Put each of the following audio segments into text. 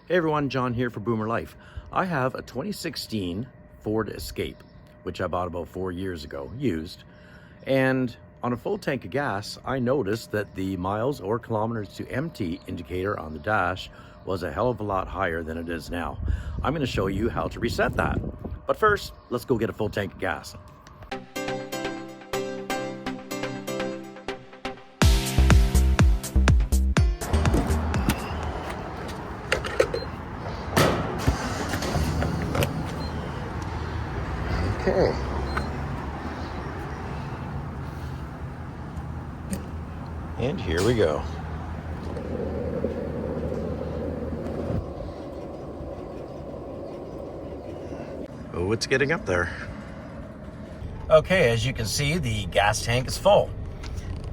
Hey everyone, John here for Boomer Life. I have a 2016 Ford Escape, which I bought about 4 years ago, used. And on a full tank of gas, I noticed that the miles or kilometers to empty indicator on the dash was a hell of a lot higher than it is now. I'm going to show you how to reset that. But first, let's go get a full tank of gas. Okay. And here we go. Oh, it's getting up there. Okay, as you can see, the gas tank is full.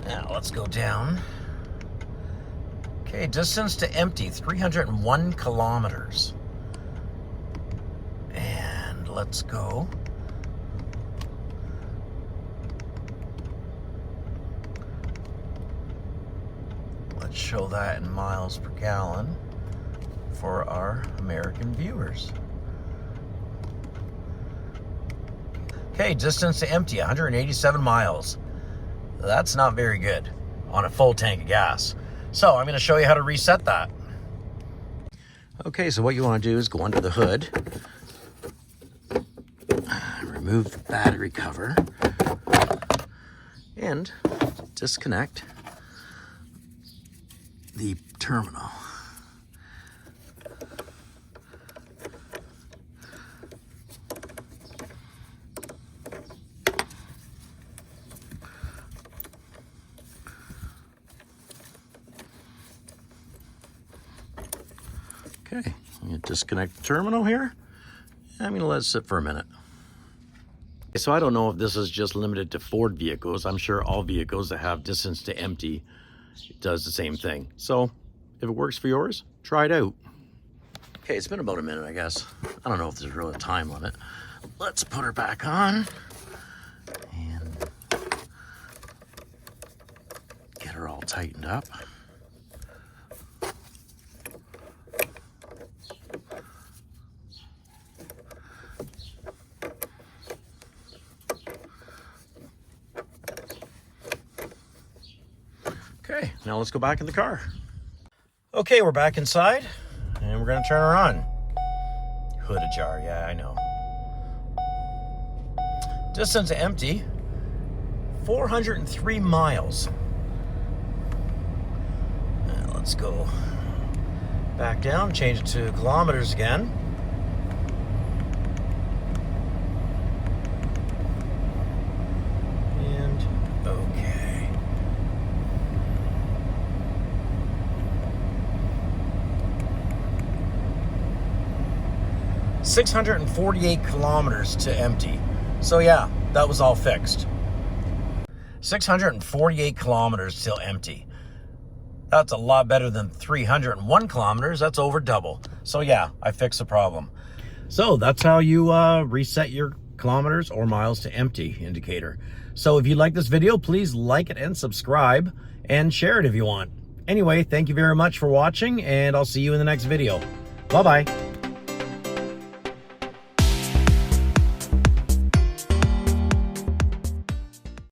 Now let's go down. Okay, distance to empty, 301 kilometers. And let's go. Let's show that in miles per gallon for our American viewers. Okay, distance to empty, 187 miles. That's not very good on a full tank of gas. So I'm going to show you how to reset that. Okay, so what you want to do is go under the hood, remove the battery cover, and disconnect the terminal. Okay, I'm going to disconnect the terminal here. I'm going to let it sit for a minute. So I don't know if this is just limited to Ford vehicles. I'm sure all vehicles that have distance to empty does the same thing. So if it works for yours, try it out. Okay, it's been about a minute, I guess. I don't know if there's really a time limit. Let's put her back on and get her all tightened up. Okay, now let's go back in the car. Okay, we're back inside, and we're gonna turn her on. Hood ajar, yeah, I know. Distance to empty, 403 miles. Now let's go back down, change it to kilometers again. And okay. 648 kilometers to empty. So yeah, that was all fixed. 648 kilometers till empty. That's a lot better than 301 kilometers. That's over double. So yeah, I fixed the problem. So that's how you reset your kilometers or miles to empty indicator. So if you like this video, please like it and subscribe and share it if you want. Anyway, thank you very much for watching, and I'll see you in the next video. Bye-bye.